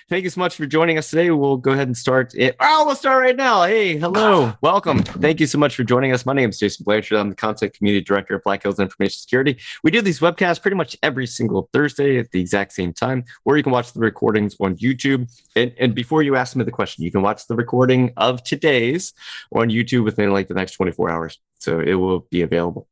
Thank you so much for joining us today. We'll go ahead and start it. Oh, we'll start right now. Hey, hello. Welcome. Thank you so much for joining us. My name is Jason Blanchard. I'm the Content Community Director of Black Hills Information Security. We do these webcasts pretty much every single Thursday at the exact same time, or you can watch the recordings on YouTube. And before you ask me the question, you can watch the recording of today's on YouTube within like the next 24 hours. So it will be available.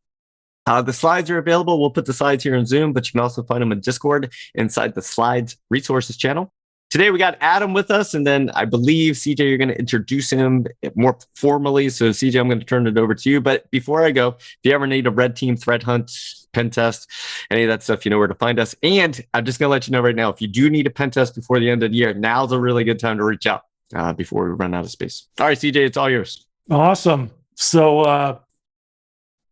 The slides are available. We'll put the slides here in Zoom, but you can also find them in Discord inside the slides resources channel. Today, we got Adam with us, and then I believe, CJ, you're going to introduce him more formally. So, CJ, I'm going to turn it over to you. But before I go, if you ever need a red team threat hunt, pen test, any of that stuff, you know where to find us. And I'm just going to let you know right now, if you do need a pen test before the end of the year, now's a really good time to reach out before we run out of space. All right, CJ, it's all yours. Awesome.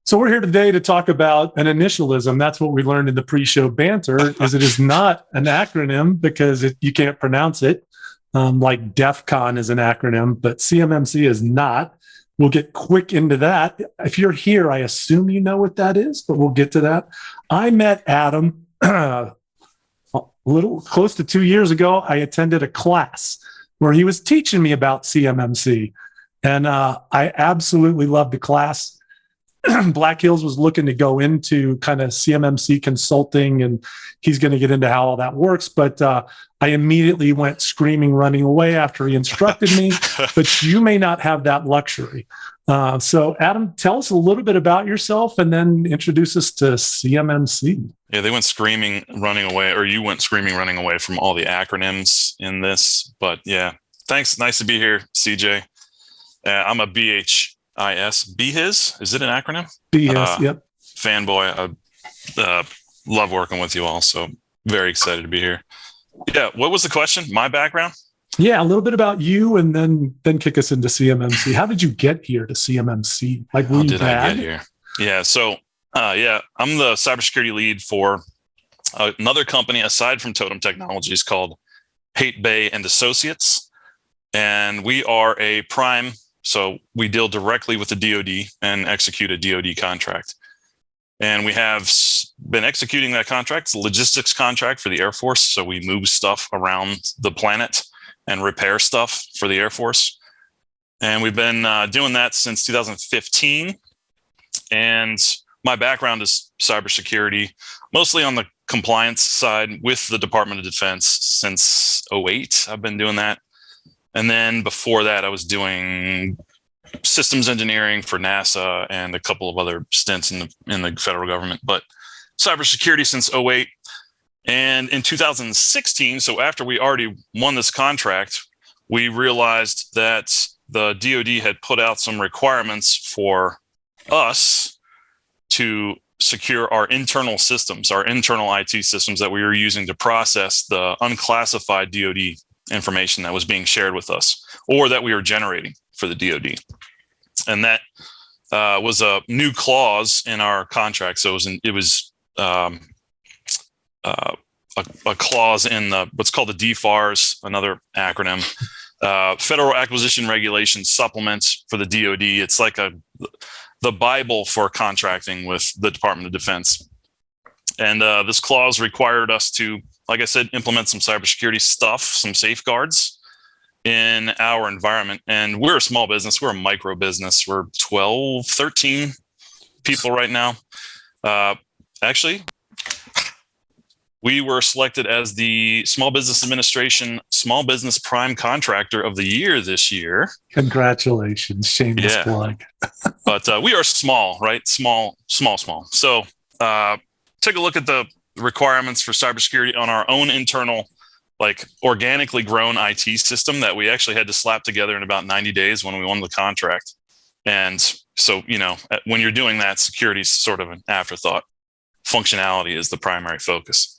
So we're here today to talk about an initialism. That's what we learned in the pre-show banter, is it is not an acronym because you can't pronounce it, like DEF CON is an acronym, but CMMC is not. We'll get quick into that. If you're here, I assume you know what that is, but we'll get to that. I met Adam a little close to 2 years ago. I attended a class where he was teaching me about CMMC, and I absolutely loved the class. Black Hills was looking to go into kind of CMMC consulting, and he's going to get into how all that works. But I immediately went screaming, running away after he instructed me. But you may not have that luxury. So, Adam, tell us a little bit about yourself and then introduce us to CMMC. Yeah, they went screaming, running away, or you went screaming, running away from all the acronyms in this. But yeah, thanks. Nice to be here, CJ. I'm a BHIS. BHIS? Is it an acronym? BHIS, yep. Fanboy. I love working with you all. So very excited to be here. Yeah. What was the question? My background? Yeah, a little bit about you, and then kick us into CMMC. How did you get here to CMMC? Like, how did I get here? Yeah. So, I'm the cybersecurity lead for another company aside from Totem Technologies called Hate Bay and Associates. And we are a prime. So we deal directly with the DoD and execute a DoD contract. And we have been executing that contract. It's a logistics contract for the Air Force. So we move stuff around the planet and repair stuff for the Air Force. And we've been doing that since 2015. And my background is cybersecurity, mostly on the compliance side with the Department of Defense since 2008. I've been doing that. And then before that, I was doing systems engineering for NASA and a couple of other stints in the federal government, but cybersecurity since 2008. And in 2016, so after we already won this contract, we realized that the DoD had put out some requirements for us to secure our internal systems, our internal IT systems that we were using to process the unclassified DoD information that was being shared with us or that we were generating for the DoD. And that was a new clause in our contract. So it was a clause in what's called the DFARS, another acronym, Federal Acquisition Regulation Supplement for the DoD. It's like the Bible for contracting with the Department of Defense. And this clause required us to, like I said, implement some cybersecurity stuff, some safeguards in our environment. And we're a small business. We're a micro business. We're 12, 13 people right now. Actually, we were selected as the Small Business Administration Small Business Prime Contractor of the Year this year. Congratulations. Shameless plug. But we are small, right? Small. So take a look at the requirements for cybersecurity on our own internal, like organically grown IT system that we actually had to slap together in about 90 days when we won the contract. And so, when you're doing that, security is sort of an afterthought. Functionality is the primary focus.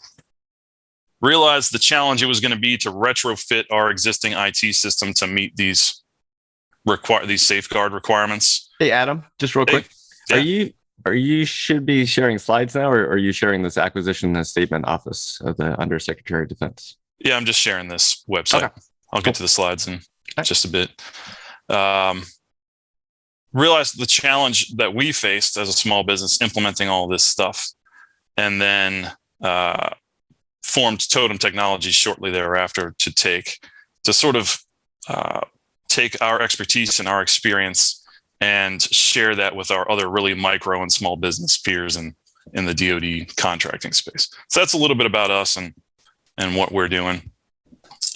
Realized the challenge it was going to be to retrofit our existing IT system to meet these safeguard requirements. Hey, Adam, just real quick. Are you should be sharing slides now, or are you sharing this acquisition and statement office of the Undersecretary of Defense? Yeah, I'm just sharing this website. Okay. I'll get to the slides in just a bit. Realized the challenge that we faced as a small business implementing all this stuff, and then formed Totem Technologies shortly thereafter to sort of take our expertise and our experience and share that with our other really micro and small business peers in the DoD contracting space. So that's a little bit about us and what we're doing.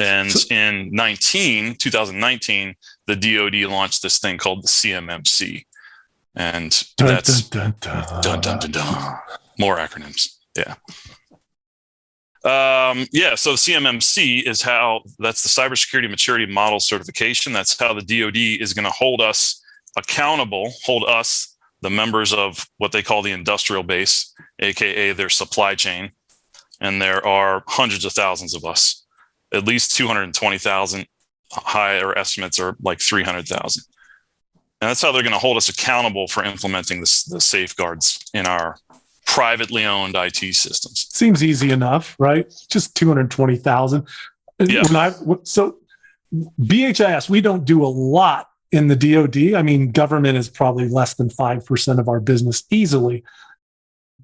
And in 2019, the DoD launched this thing called the Cmmc. And that's dun, dun, dun, dun. More acronyms. Yeah. So the Cmmc that's the Cybersecurity Maturity Model Certification. That's how the DoD is going to hold us, the members of what they call the industrial base, aka their supply chain. And there are hundreds of thousands of us, at least 220,000. Higher estimates are like 300,000. And that's how they're going to hold us accountable for implementing the safeguards in our privately owned IT systems. Seems easy enough, right? Just 220,000. Yeah. So BHIS, we don't do a lot in the DoD. I mean, government is probably less than 5% of our business easily.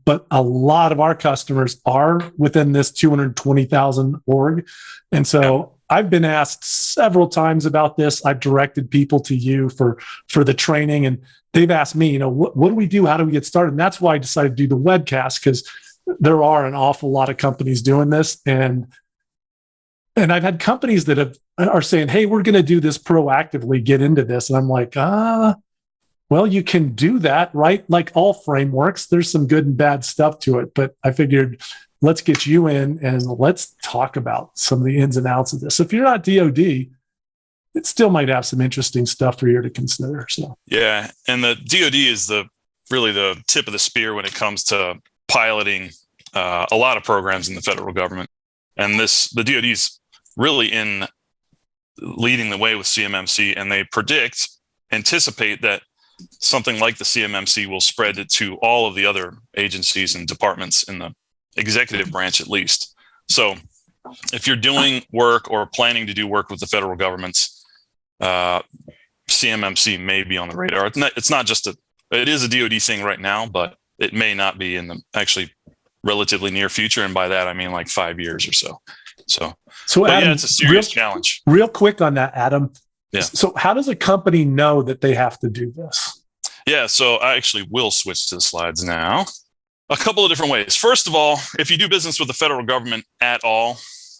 But a lot of our customers are within this 220,000 org. And so I've been asked several times about this. I've directed people to you for the training, and they've asked me, what do we do? How do we get started? And that's why I decided to do the webcast, because there are an awful lot of companies doing this. And I've had companies that are saying, hey, we're going to do this proactively, get into this. And I'm like, well, you can do that, right? Like all frameworks, there's some good and bad stuff to it. But I figured, let's get you in and let's talk about some of the ins and outs of this. So if you're not DoD, it still might have some interesting stuff for you to consider. So yeah, and the DoD is really the tip of the spear when it comes to piloting a lot of programs in the federal government. And the DoD is really in leading the way with Cmmc, and they anticipate that something like the Cmmc will spread it to all of the other agencies and departments in the executive branch, at least. So if you're doing work or planning to do work with the federal governments, Cmmc may be on the radar. It's not just it is a DoD thing right now, but it may not be in the actually relatively near future. And by that, I mean like 5 years or so. So Adam, it's a serious challenge. Real quick on that, Adam. Yeah. So how does a company know that they have to do this? Yeah. So I actually will switch to the slides now. A couple of different ways. First of all, if you do business with the federal government at all,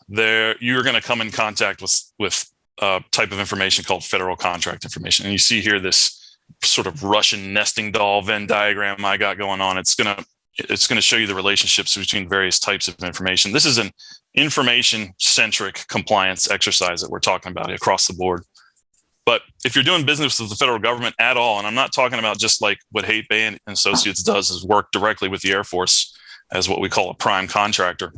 you're going to come in contact with a type of information called federal contract information. And you see here this sort of Russian nesting doll Venn diagram I got going on. It's going to show you the relationships between various types of information. This is an information-centric compliance exercise that we're talking about across the board. But if you're doing business with the federal government at all, and I'm not talking about just like what Haight Bay and Associates does is work directly with the Air Force as what we call a prime contractor.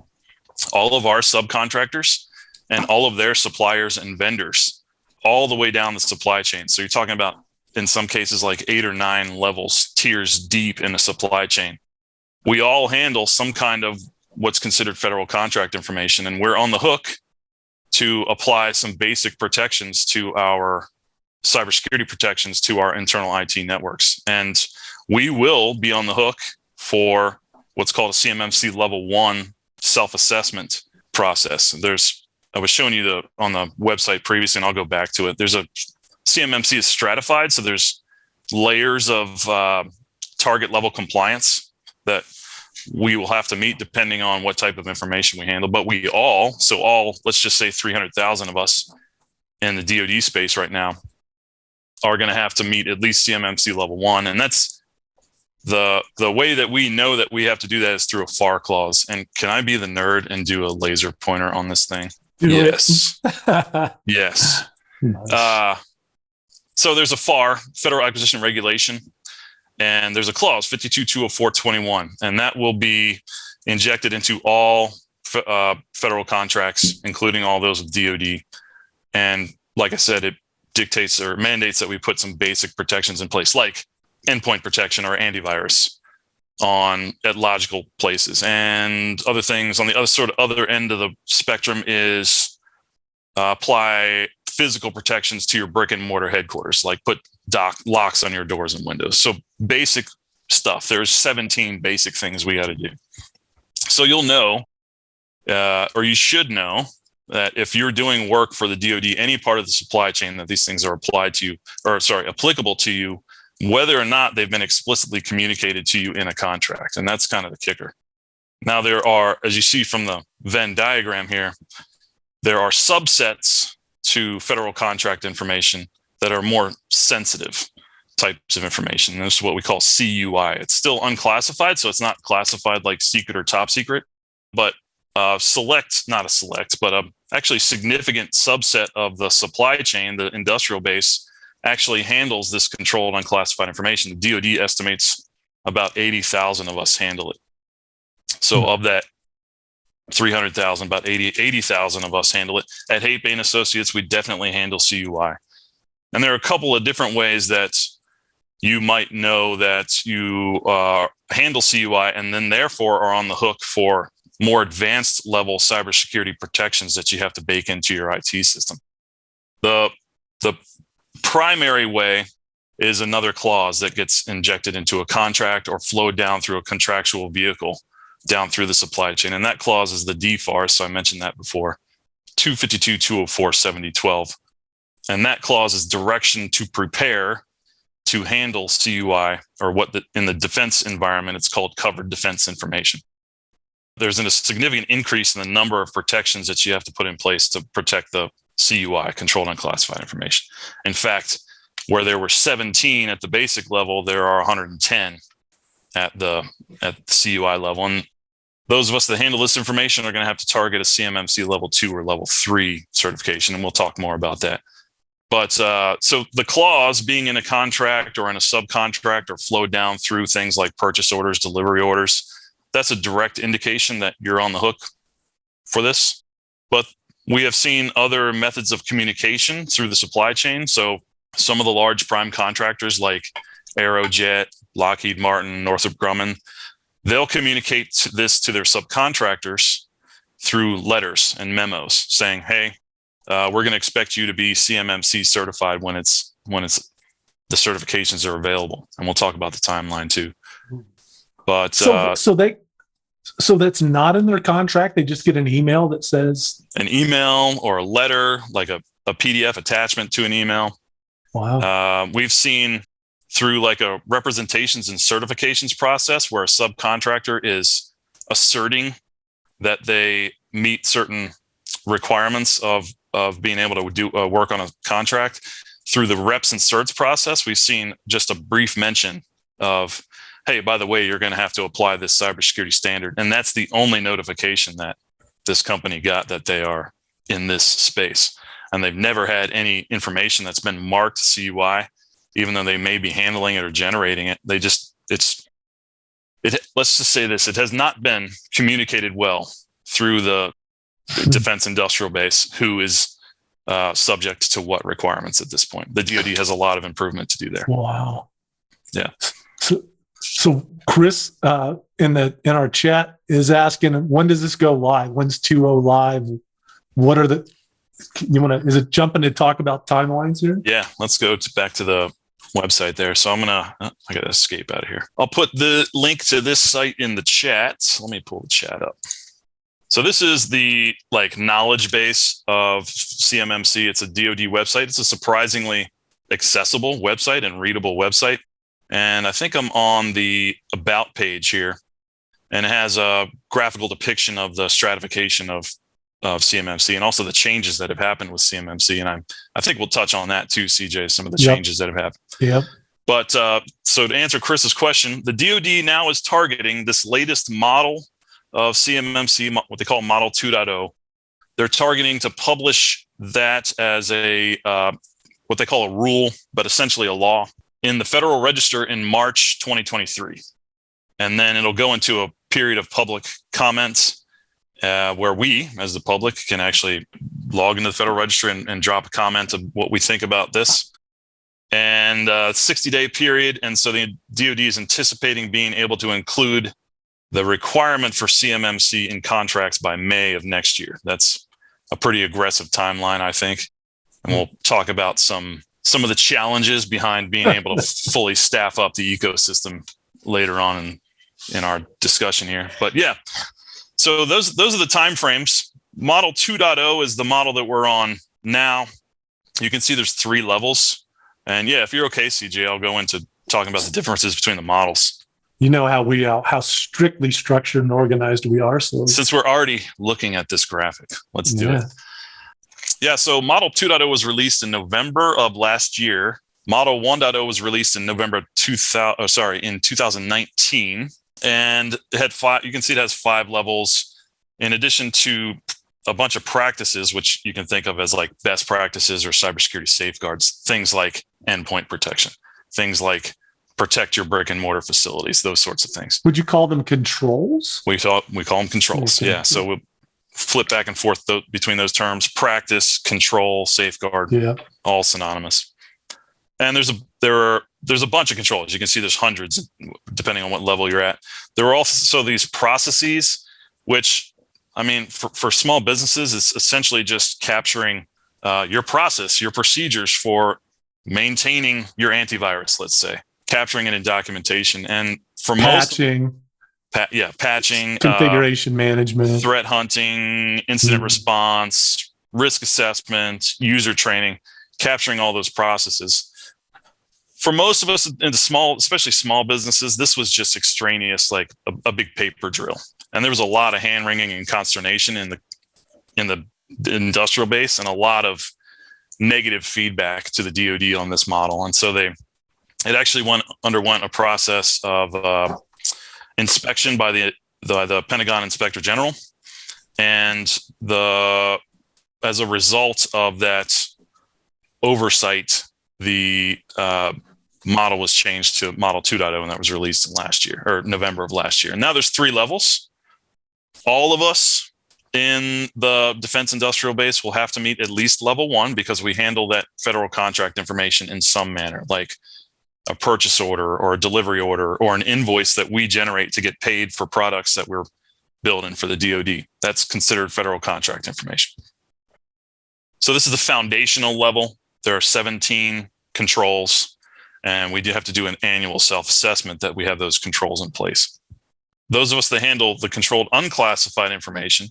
All of our subcontractors and all of their suppliers and vendors, all the way down the supply chain. So you're talking about, in some cases, like 8 or 9 levels, tiers deep in the supply chain. We all handle some kind of what's considered federal contract information, and we're on the hook to apply some basic protections to our cybersecurity protections to our internal IT networks. And we will be on the hook for what's called a Cmmc level 1 self-assessment process. I was showing you on the website previously, and I'll go back to it. There's a Cmmc is stratified. So there's layers of target level compliance that we will have to meet depending on what type of information we handle. But let's just say 300,000 of us in the DoD space right now are going to have to meet at least Cmmc level 1. And that's the way that we know that we have to do that is through a FAR clause. And can I be the nerd and do a laser pointer on this thing? Yes. Yes. Nice. So there's a FAR, Federal Acquisition Regulation, and there's a clause 52.204.21, and that will be injected into all federal contracts, including all those with DoD. And like I said, it dictates or mandates that we put some basic protections in place, like endpoint protection or antivirus at logical places. And other things on the other end of the spectrum is apply physical protections to your brick and mortar headquarters, like put locks on your doors and windows. So basic stuff. There's 17 basic things we got to do. So you'll know or you should know that if you're doing work for the DoD, any part of the supply chain that these things are applicable to you, whether or not they've been explicitly communicated to you in a contract. And that's kind of the kicker. Now, there are, as you see from the Venn diagram here, there are subsets to federal contract information that are more sensitive types of information. This is what we call CUI. It's still unclassified, so it's not classified like secret or top secret, but actually significant subset of the supply chain, the industrial base, actually handles this controlled unclassified information. The DoD estimates about 80,000 of us handle it. So of that 300,000, about 80,000 of us handle it. At Hate Bay & Associates, we definitely handle CUI. And there are a couple of different ways that you might know that you handle CUI and then therefore are on the hook for more advanced level cybersecurity protections that you have to bake into your IT system. The primary way is another clause that gets injected into a contract or flowed down through a contractual vehicle down through the supply chain. And that clause is the DFAR. So I mentioned that before, 252-204-7012. And that clause is direction to prepare to handle CUI, or in the defense environment, it's called covered defense information. There's a significant increase in the number of protections that you have to put in place to protect the CUI, controlled unclassified information. In fact, where there were 17 at the basic level, there are 110 at the CUI level. And those of us that handle this information are going to have to target a CMMC level 2 or level 3 certification, and we'll talk more about that. But so the clause being in a contract or in a subcontract or flowed down through things like purchase orders, delivery orders, that's a direct indication that you're on the hook for this. But we have seen other methods of communication through the supply chain. So some of the large prime contractors like Aerojet, Lockheed Martin, Northrop Grumman, they'll communicate this to their subcontractors through letters and memos saying, hey, we're going to expect you to be CMMC certified when it's the certifications are available. And we'll talk about the timeline too. But so that's not in their contract. They just get an email that says an email or a letter, like a PDF attachment to an email. Wow. We've seen through like a representations and certifications process where a subcontractor is asserting that they meet certain requirements of being able to do work on a contract. Through the reps and certs process, we've seen just a brief mention of, hey, by the way, you're going to have to apply this cybersecurity standard. And that's the only notification that this company got that they are in this space. And they've never had any information that's been marked CUI, even though they may be handling it or generating it. Let's just say this, it has not been communicated well through the defense industrial base, who is subject to what requirements at this point. The DoD has a lot of improvement to do there. Wow. Yeah. So Chris in our chat is asking, when does this go live? When's 2.0 live? What are is it jumping to talk about timelines here? Yeah, let's go back to the website there. So I gotta escape out of here. I'll put the link to this site in the chat. Let me pull the chat up. So this is the knowledge base of CMMC. It's a DoD website. It's a surprisingly accessible website and readable website. And I think I'm on the About page here, and it has a graphical depiction of the stratification of CMMC and also the changes that have happened with CMMC. And I think we'll touch on that too, CJ, some of the changes that have happened. Yep. But so to answer Chris's question, the DoD now is targeting this latest model of CMMC, what they call Model 2.0. They're targeting to publish that as a what they call a rule, but essentially a law, in the Federal Register in March 2023. And then it'll go into a period of public comments where we, as the public, can actually log into the Federal Register and drop a comment of what we think about this. And 60-day period. And so the DoD is anticipating being able to include the requirement for CMMC in contracts by May of next year. That's a pretty aggressive timeline, I think. And we'll talk about some of the challenges behind being able to fully staff up the ecosystem later on in our discussion here. But yeah, So those are the time frames. Model 2.0 is the model that we're on now. You can see there's 3 levels. And yeah, if you're okay, CJ, I'll go into talking about the differences between the models. You know how strictly structured and organized we are. So since we're already looking at this graphic, let's do it. Yeah, so Model 2.0 was released in November of last year. Model 1.0 was released in November 2019, and it had 5. You can see it has 5 levels, in addition to a bunch of practices, which you can think of as like best practices or cybersecurity safeguards. Things like endpoint protection, things like protect your brick and mortar facilities, those sorts of things. Would you call them controls? We call them controls. Okay. Yeah. So we'll flip back and forth between those terms: practice, control, safeguard. Yeah. All synonymous. And there's a bunch of controls. You can see there's hundreds, depending on what level you're at. There are also these processes, which, I mean, for small businesses, it's essentially just capturing your process, your procedures for maintaining your antivirus, let's say, capturing it in documentation. And for patching, patching, configuration management, threat hunting, incident response, risk assessment, user training, capturing all those processes. For most of us in the especially small businesses, this was just extraneous, like a big paper drill. And there was a lot of hand wringing and consternation in the industrial base, and a lot of negative feedback to the DoD on this model. And so it actually underwent a process of inspection by the Pentagon Inspector General, and as a result of that oversight, the model was changed to Model 2.0, and that was released November of last year. And now there's 3 levels. All of us in the defense industrial base will have to meet at least level 1, because we handle that federal contract information in some manner, like a purchase order or a delivery order or an invoice that we generate to get paid for products that we're building for the DoD. That's considered federal contract information. So this is the foundational level. There are 17 controls, and we do have to do an annual self-assessment that we have those controls in place. Those of us that handle the controlled unclassified information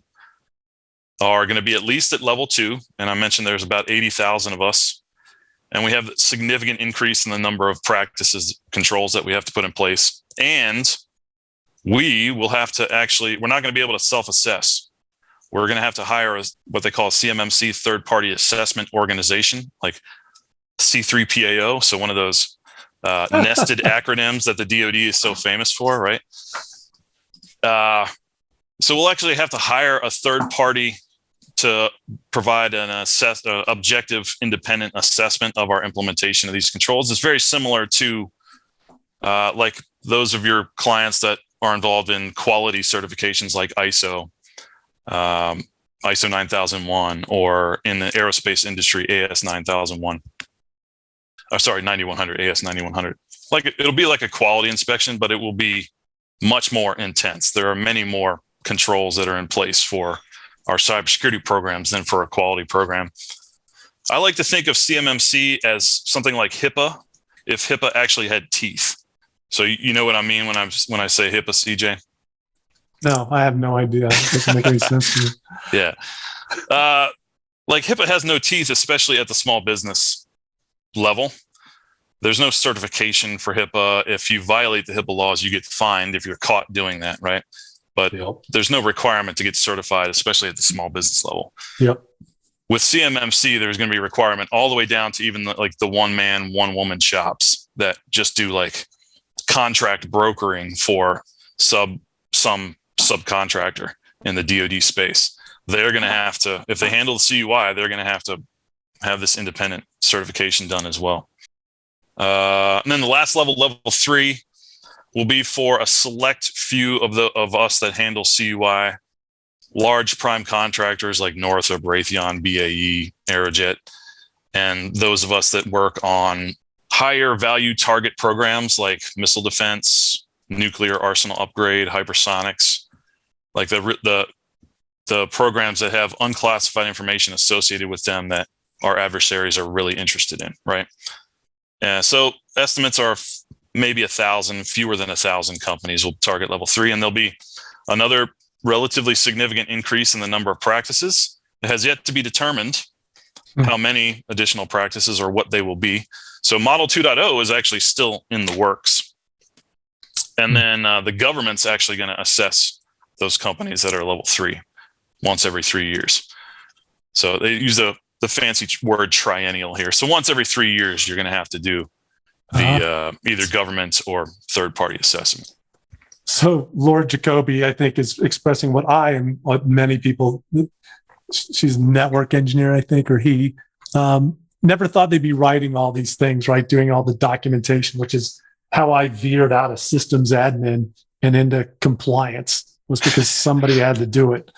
are going to be at least at level 2. And I mentioned there's about 80,000 of us. And we have a significant increase in the number of practices, controls that we have to put in place. And we will have to we're not going to be able to self-assess. We're going to have to hire what they call a CMMC, third-party assessment organization, like C3PAO. So one of those nested acronyms that the DoD is so famous for, right? So we'll actually have to hire a third party to provide an objective, independent assessment of our implementation of these controls. It's very similar to like those of your clients that are involved in quality certifications like ISO 9001, or in the aerospace industry, AS 9100, AS 9100. Like it'll be like a quality inspection, but it will be much more intense. There are many more controls that are in place for our cybersecurity programs than for a quality program. I like to think of CMMC as something like HIPAA, if HIPAA actually had teeth. So you know what I mean when I say HIPAA, CJ? No, I have no idea. It doesn't make any sense to me. Yeah. Like HIPAA has no teeth, especially at the small business level. There's no certification for HIPAA. If you violate the HIPAA laws, you get fined if you're caught doing that, right? But there's no requirement to get certified, especially at the small business level. Yep. With CMMC, there's going to be a requirement all the way down to even like the one-man, one-woman shops that just do like contract brokering for some subcontractor in the DoD space. They're going to have to, if they handle the CUI, they're going to have this independent certification done as well. And then the last level, level 3, will be for a select few of us that handle CUI, large prime contractors like Northrop, Raytheon, BAE, Aerojet, and those of us that work on higher value target programs like missile defense, nuclear arsenal upgrade, hypersonics, like the programs that have unclassified information associated with them that our adversaries are really interested in, right? So estimates are maybe 1,000, fewer than 1,000 companies will target level 3, and there'll be another relatively significant increase in the number of practices. It has yet to be determined how many additional practices or what they will be. So Model 2.0 is actually still in the works. And then the government's actually going to assess those companies that are level 3 once every 3 years. So they use the fancy word triennial here. So once every 3 years, you're going to have to do the either government or third-party assessment. So Lord Jacoby, I think, is expressing what many people, she's a network engineer, I think, or he, never thought they'd be writing all these things, right? Doing all the documentation, which is how I veered out of systems admin and into compliance, was because somebody had to do it.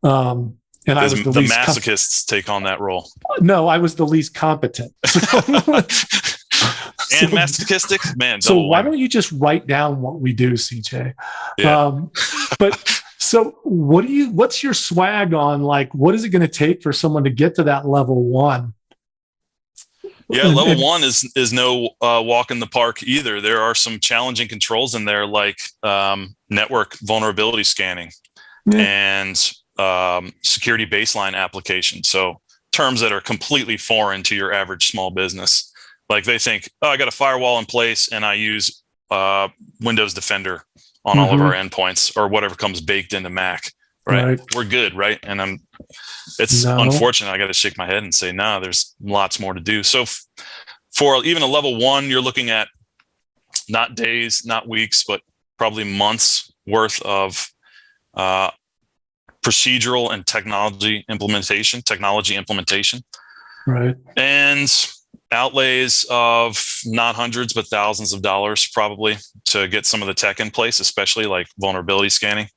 And I was the least masochists take on that role. No, I was the least competent. And masochistic, man. So why don't you just write down what we do, CJ? Yeah. But so what's your swag on, like, what is it going to take for someone to get to that level 1? Yeah, level 1 is no walk in the park either. There are some challenging controls in there, like network vulnerability scanning and security baseline application. So terms that are completely foreign to your average small business. Like they think, oh, I got a firewall in place and I use Windows Defender on all of our endpoints or whatever comes baked into Mac. Right? We're good, right? And it's unfortunate. I got to shake my head and say, no, there's lots more to do. So for even a level 1, you're looking at not days, not weeks, but probably months worth of procedural and technology implementation. Right. And outlays of not hundreds, but thousands of dollars probably to get some of the tech in place, especially like vulnerability scanning.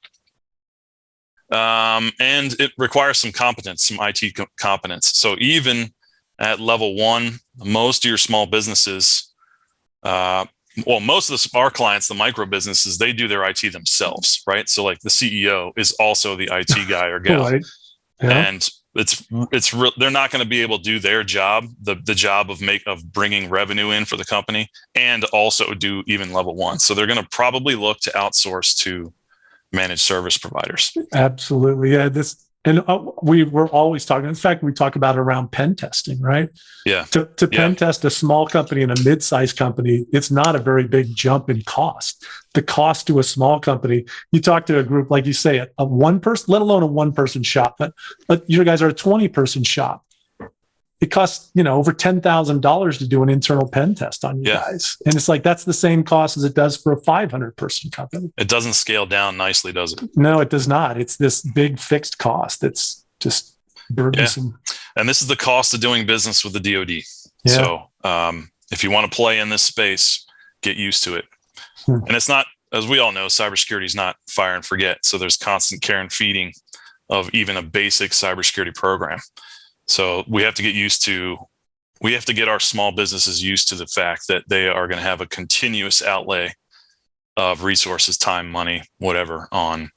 And it requires some competence, some IT competence. So even at level 1, most of your small businesses, most of our clients, the micro businesses, they do their IT themselves, right? So like the CEO is also the IT guy or gal. Right. Yeah. And they're not going to be able to do their job, the job of bringing revenue in for the company, and also do even level 1. So they're going to probably look to outsource to managed service providers. Absolutely. Yeah. We were always talking. In fact, we talk about it around pen testing, right? Yeah. To pen test a small company and a mid-sized company, it's not a very big jump in cost. The cost to a small company, you talk to a group, like you say, a one person, let alone a one-person shop, but you guys are a 20-person shop. It costs, over $10,000 to do an internal pen test on you guys. And it's like, that's the same cost as it does for a 500-person company. It doesn't scale down nicely, does it? No, it does not. It's this big fixed cost that's just burdensome. Yeah. And this is the cost of doing business with the DoD. Yeah. So if you want to play in this space, get used to it. And it's not, as we all know, cybersecurity is not fire and forget. So there's constant care and feeding of even a basic cybersecurity program. So we have to get our small businesses used to the fact that they are going to have a continuous outlay of resources, time, money, whatever, on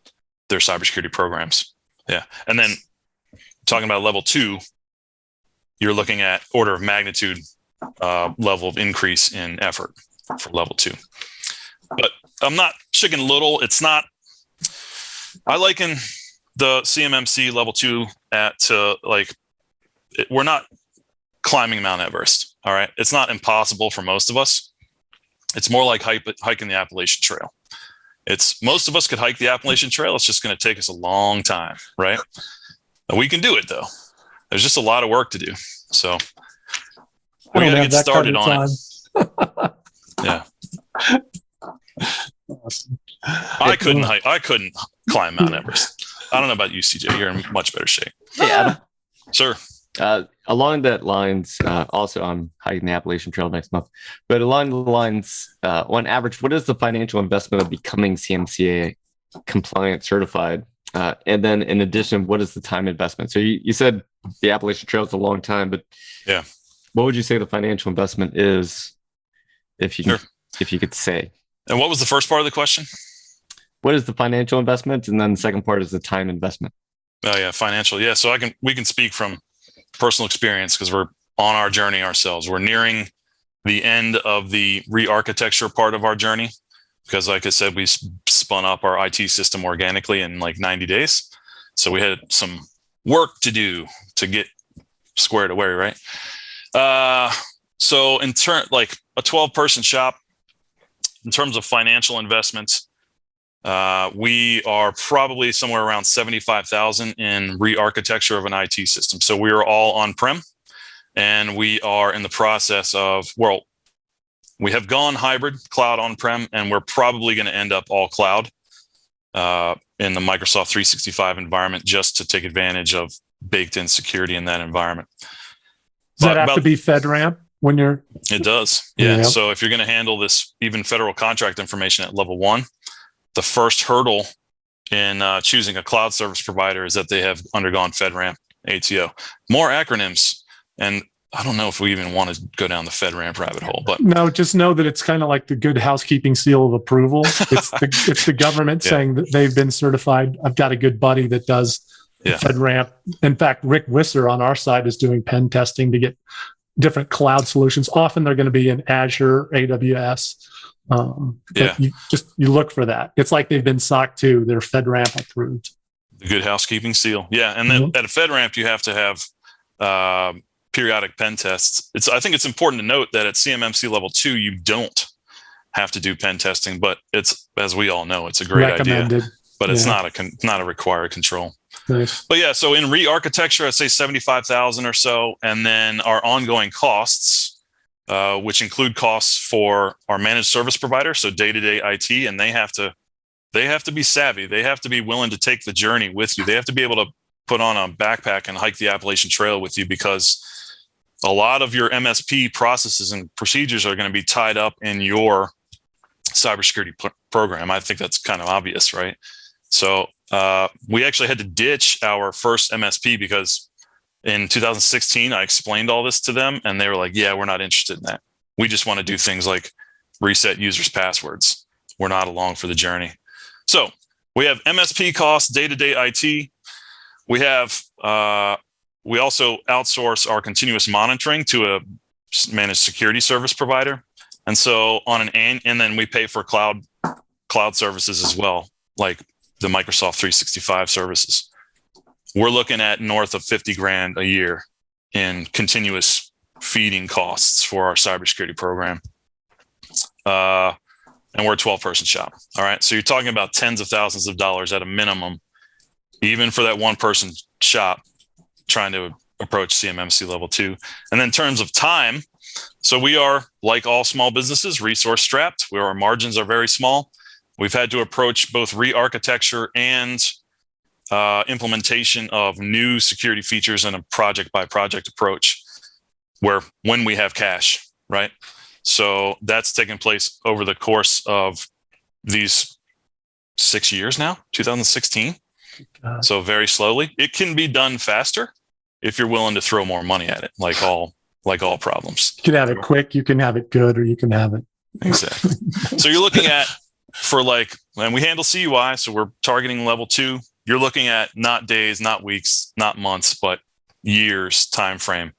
their cybersecurity programs. Yeah. And then talking about level 2, you're looking at order of magnitude level of increase in effort for level 2. But I'm not chicken little. It's not, I liken the CMMC level 2 we're not climbing Mount Everest. All right. It's not impossible for most of us. It's more like hiking the Appalachian Trail. Most of us could hike the Appalachian Trail. It's just going to take us a long time. Right. We can do it though. There's just a lot of work to do. So we got to get started on it. Yeah. Awesome. I couldn't climb Mount Everest. I don't know about you, CJ. You're in much better shape. Yeah. Sure. Along that lines, also I'm hiking the Appalachian Trail next month, but along the lines, on average, what is the financial investment of becoming CMCA compliant certified? And then in addition, what is the time investment? So you said the Appalachian Trail is a long time, but yeah, what would you say the financial investment is if you could say? And what was the first part of the question? What is the financial investment? And then the second part is the time investment. Oh yeah, financial. Yeah. So we can speak from personal experience because we're on our journey ourselves. We're nearing the end of the re-architecture part of our journey. because, like I said, we spun up our IT system organically in like 90 days. So we had some work to do to get squared away, right? So in turn, like a 12-person shop, in terms of financial investments, we are probably somewhere around 75,000 in re-architecture of an IT system. So we are all on-prem, and we are in the process of, well, we have gone hybrid cloud on-prem, and we're probably going to end up all cloud in the Microsoft 365 environment, just to take advantage of baked-in security in that environment. Does that have to be FedRAMP when you're? It does, yeah. So if you're going to handle this, even federal contract information at level 1, the first hurdle in choosing a cloud service provider is that they have undergone FedRAMP ATO. More acronyms, and I don't know if we even want to go down the FedRAMP rabbit hole, but no, just know that it's kind of like the good housekeeping seal of approval. It's the government saying that they've been certified. I've got a good buddy that does FedRAMP. In fact, Rick Wisser on our side is doing pen testing to get different cloud solutions. Often they're going to be in Azure, AWS. You look for that. It's like they've been SOC 2. They're FedRAMP approved. The good housekeeping seal. Yeah. And then at a FedRAMP, you have to have periodic pen tests. I think it's important to note that at CMMC level 2, you don't have to do pen testing, but it's, as we all know, it's a great idea, but it's not a required control. Nice. But yeah, so in re-architecture, I'd say 75,000 or so. And then our ongoing costs, which include costs for our managed service provider, so day-to-day IT, and they have to be savvy. They have to be willing to take the journey with you. They have to be able to put on a backpack and hike the Appalachian Trail with you, because a lot of your MSP processes and procedures are going to be tied up in your cybersecurity program. I think that's kind of obvious, right? So we actually had to ditch our first MSP because in 2016, I explained all this to them, and they were like, yeah, we're not interested in that. We just want to do things like reset users' passwords. We're not along for the journey. So we have MSP costs, day-to-day IT. We have, we also outsource our continuous monitoring to a managed security service provider. And so and then we pay for cloud services as well, like the Microsoft 365 services. We're looking at north of 50 grand a year in continuous feeding costs for our cybersecurity program. And we're a 12-person shop. All right. So you're talking about tens of thousands of dollars at a minimum, even for that one-person shop trying to approach CMMC level 2. And then in terms of time, so we are, like all small businesses, resource strapped, where our margins are very small. We've had to approach both re-architecture and implementation of new security features in a project-by-project approach, when we have cash, right? So that's taken place over the course of these 6 years now, 2016. So very slowly. It can be done faster if you're willing to throw more money at it, like all problems. You can have it quick, you can have it good, or you can have it. Exactly. So you're looking at, and we handle CUI, so we're targeting level 2. You're looking at not days, not weeks, not months, but years time frame.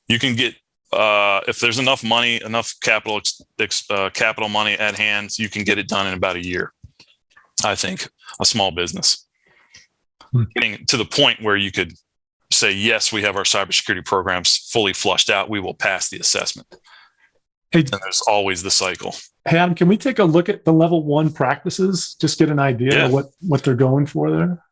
You can get, if there's enough money, enough capital money at hand, you can get it done in about a year. I think a small business getting to the point where you could say, yes, we have our cybersecurity programs fully flushed out. We will pass the assessment. Hey, and there's always the cycle. Hey, Adam, can we take a look at the level 1 practices? Just get an idea of what they're going for there.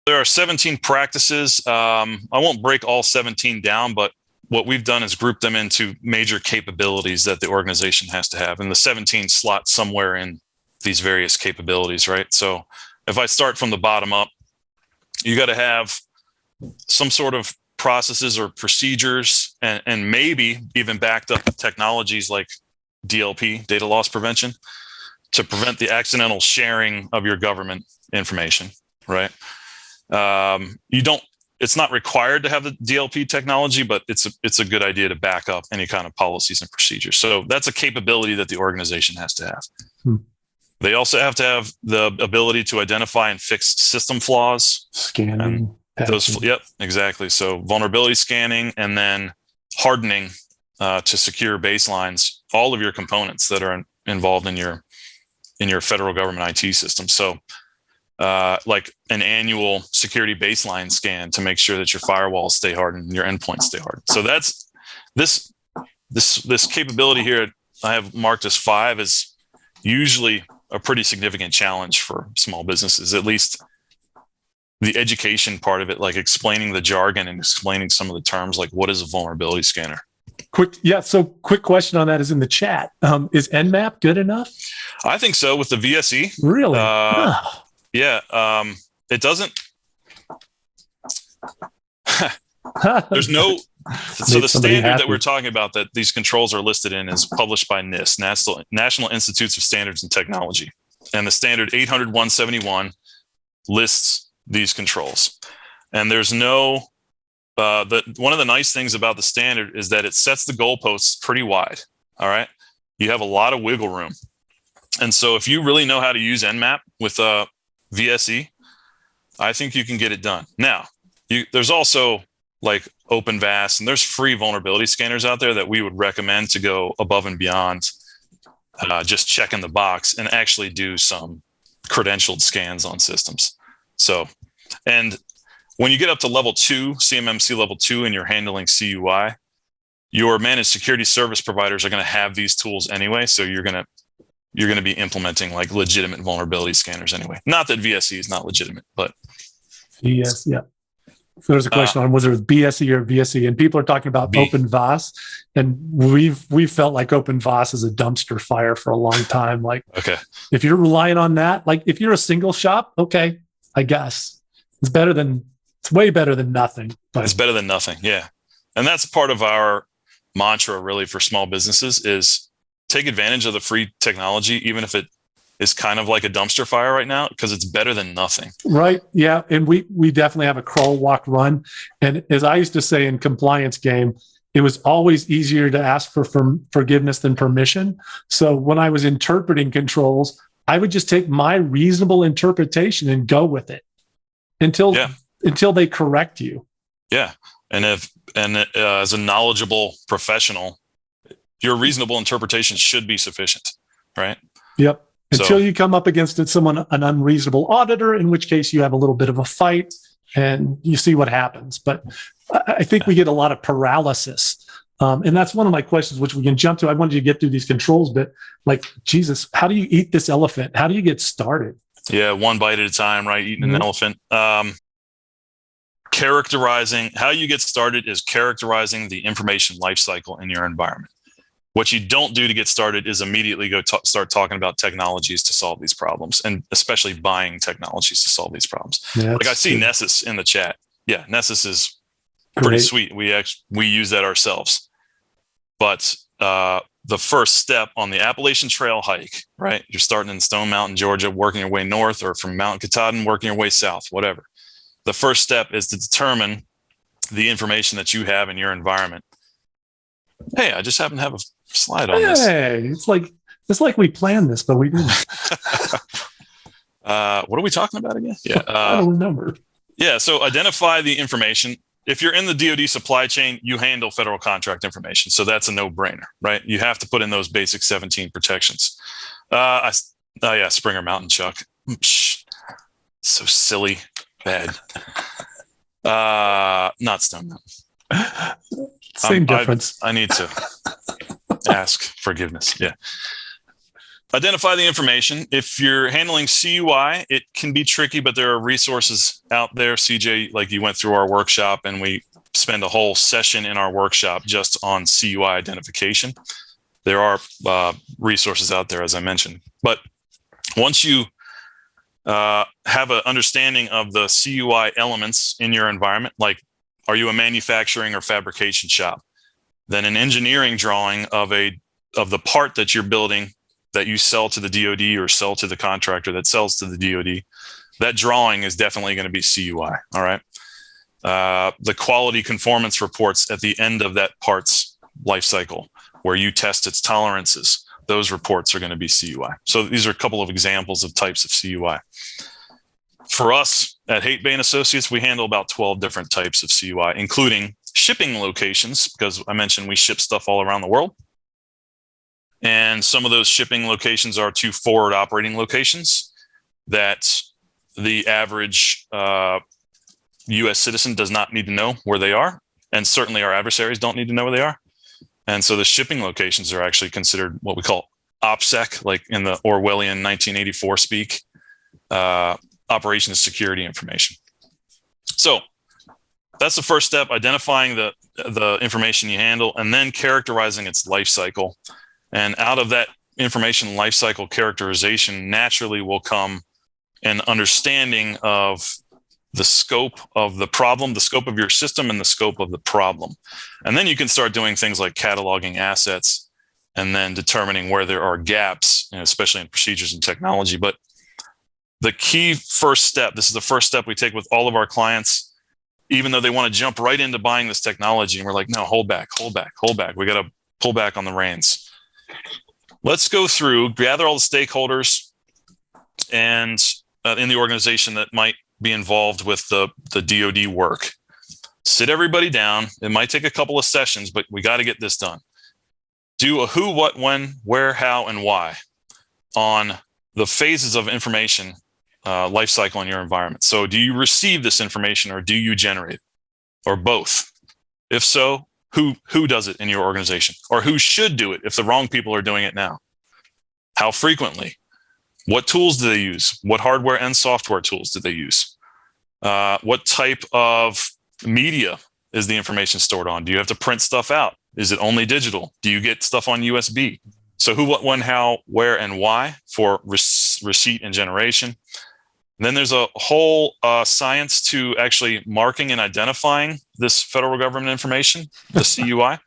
There are 17 practices. I won't break all 17 down, but what we've done is group them into major capabilities that the organization has to have. And the 17 slot somewhere in these various capabilities, right? So if I start from the bottom up, you got to have some sort of processes or procedures, and maybe even backed up technologies like DLP, data loss prevention, to prevent the accidental sharing of your government information, right? It's not required to have the DLP technology, but it's a good idea to back up any kind of policies and procedures. So that's a capability that the organization has to have. They also have to have the ability to identify and fix system flaws. Scanning. Yep, exactly. So vulnerability scanning, and then hardening to secure baselines, all of your components that are involved in your in your federal government IT system. So like an annual security baseline scan to make sure that your firewalls stay hardened and your endpoints stay hardened. So that's this capability here I have marked as 5 is usually a pretty significant challenge for small businesses, at least the education part of it, like explaining the jargon and explaining some of the terms, like what is a vulnerability scanner? So quick question on that is in the chat. Is Nmap good enough? I think so with the VSE. Really? Yeah. It doesn't. There's no. So the standard that we're talking about that these controls are listed in is published by NIST, National Institutes of Standards and Technology. And the standard 800-171 lists these controls. And there's no, one of the nice things about the standard is that it sets the goalposts pretty wide. All right. You have a lot of wiggle room. And so if you really know how to use Nmap with VSE, I think you can get it done. Now, there's also like OpenVAS, and there's free vulnerability scanners out there that we would recommend to go above and beyond just checking the box and actually do some credentialed scans on systems. So, and when you get up to level 2, CMMC level 2, and you're handling CUI, your managed security service providers are going to have these tools anyway. So you're going to be implementing like legitimate vulnerability scanners anyway. Not that VSE is not legitimate, but yes, yeah. So there's a question on was it BSE or VSE, and people are talking about OpenVAS, and we've felt like OpenVAS is a dumpster fire for a long time. Like, okay, if you're relying on that, like if you're a single shop, okay, I guess it's way better than nothing. But it's better than nothing, yeah. And that's part of our mantra, really, for small businesses is take advantage of the free technology, even if it is kind of like a dumpster fire right now, because it's better than nothing. Right. Yeah. And we definitely have a crawl, walk, run. And as I used to say in compliance game, it was always easier to ask for forgiveness than permission. So when I was interpreting controls, I would just take my reasonable interpretation and go with it until they correct you. Yeah. And as a knowledgeable professional, your reasonable interpretation should be sufficient, right? Yep. Until you come up against an unreasonable auditor, in which case you have a little bit of a fight and you see what happens. But I think we get a lot of paralysis. And that's one of my questions, which we can jump to. I wanted you to get through these controls, but like, Jesus, how do you eat this elephant? How do you get started? Yeah, one bite at a time, right? Eating an elephant. How you get started is characterizing the information lifecycle in your environment. What you don't do to get started is immediately start talking about technologies to solve these problems, and especially buying technologies to solve these problems. Yeah, like I see Nessus in the chat. Yeah, Nessus is pretty sweet. We use that ourselves. But the first step on the Appalachian Trail hike, right? You're starting in Stone Mountain, Georgia, working your way north, or from Mount Katahdin, working your way south, whatever. The first step is to determine the information that you have in your environment. Hey, I just happen to have a slide on this. Hey, it's like we planned this, but we didn't. What are we talking about again? Yeah, I don't remember. Yeah, so identify the information. If you're in the DoD supply chain, you handle federal contract information, so that's a no-brainer, right? You have to put in those basic 17 protections. Springer Mountain Chuck. So silly, bad. Not Stone Mountain. Same difference. I need to ask forgiveness. Yeah. Identify the information. If you're handling CUI, it can be tricky, but there are resources out there. CJ, like you went through our workshop, and we spend a whole session in our workshop just on CUI identification. There are resources out there, as I mentioned. But once you have an understanding of the CUI elements in your environment, like are you a manufacturing or fabrication shop? Then an engineering drawing of the part that you're building that you sell to the DoD or sell to the contractor that sells to the DoD, that drawing is definitely going to be CUI. All right. The quality conformance reports at the end of that part's life cycle, where you test its tolerances, those reports are going to be CUI. So these are a couple of examples of types of CUI. For us at Hate Bay & Associates, we handle about 12 different types of CUI, including shipping locations, because I mentioned we ship stuff all around the world. And some of those shipping locations are to forward operating locations that the average U.S. citizen does not need to know where they are. And certainly our adversaries don't need to know where they are. And so the shipping locations are actually considered what we call OPSEC, like in the Orwellian 1984 speak, operations security information. So that's the first step, identifying the information you handle and then characterizing its life cycle. And out of that information life cycle characterization naturally will come an understanding of the scope of the problem, the scope of your system, and the scope of the problem. And then you can start doing things like cataloging assets and then determining where there are gaps, especially in procedures and technology. But the key first step, this is the first step we take with all of our clients, even though they want to jump right into buying this technology. And we're like, no, hold back. We got to pull back on the reins. Let's go through, gather all the stakeholders and in the organization that might be involved with the DoD work. Sit everybody down. It might take a couple of sessions, but we got to get this done. Do a who, what, when, where, how, and why on the phases of information life cycle in your environment. So do you receive this information or do you generate it, or both? If so, who does it in your organization, or who should do it if the wrong people are doing it now? How frequently? What tools do they use? What hardware and software tools do they use? What type of media is the information stored on? Do you have to print stuff out? Is it only digital? Do you get stuff on USB? So who, what, when, how, where, and why for receipt and generation. And then there's a whole science to actually marking and identifying this federal government information, the CUI.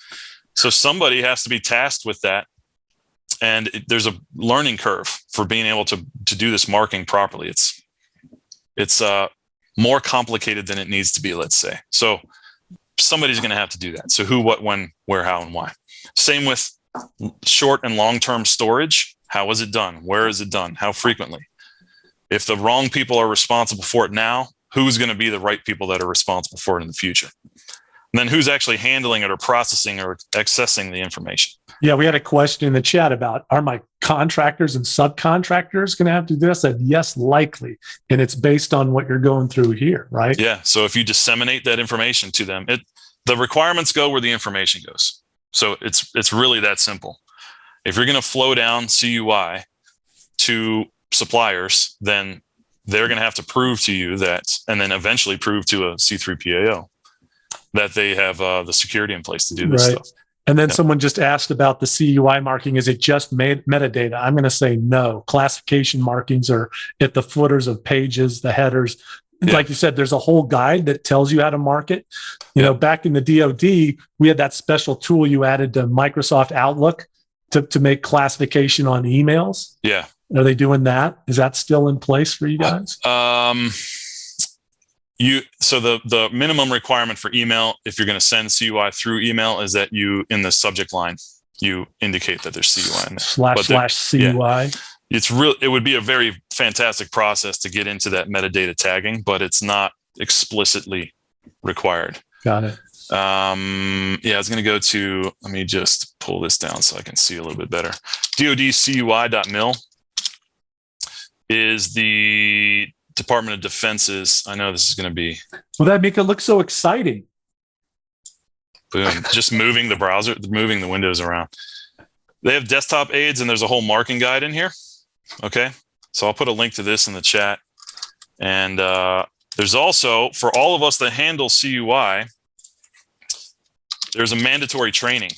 So somebody has to be tasked with that. And there's a learning curve for being able to do this marking properly. It's more complicated than it needs to be, let's say. So somebody's going to have to do that. So who, what, when, where, how, and why. Same with short and long-term storage. How is it done? Where is it done? How frequently? If the wrong people are responsible for it now, who's going to be the right people that are responsible for it in the future? And then who's actually handling it or processing or accessing the information? Yeah, we had a question in the chat about, are my contractors and subcontractors going to have to do this? I said, yes, likely. And it's based on what you're going through here, right? Yeah. So if you disseminate that information to them, the requirements go where the information goes. So it's really that simple. If you're going to flow down CUI to suppliers, then they're going to have to prove to you that, and then eventually prove to a C3PAO that they have the security in place to do this stuff. And then someone just asked about the CUI marking. Is it just metadata? I'm going to say no. Classification markings are at the footers of pages, the headers. Yeah. Like you said, there's a whole guide that tells you how to mark it. You know, back in the DoD, we had that special tool you added to Microsoft Outlook to make classification on emails. Yeah. Are they doing that? Is that still in place for you guys? So the minimum requirement for email, if you're going to send CUI through email, is that you, in the subject line, you indicate that there's CUI in there. / CUI. Yeah, it would be a very fantastic process to get into that metadata tagging, but it's not explicitly required. Got it. I was going to go to, let me just pull this down so I can see a little bit better. DoDCUI.mil is the Department of Defense's. I know this is going to be. Well, that make it look so exciting. Boom. Just moving the browser, moving the windows around. They have desktop aids and there's a whole marking guide in here. Okay. So I'll put a link to this in the chat. And there's also, for all of us that handle CUI, there's a mandatory training.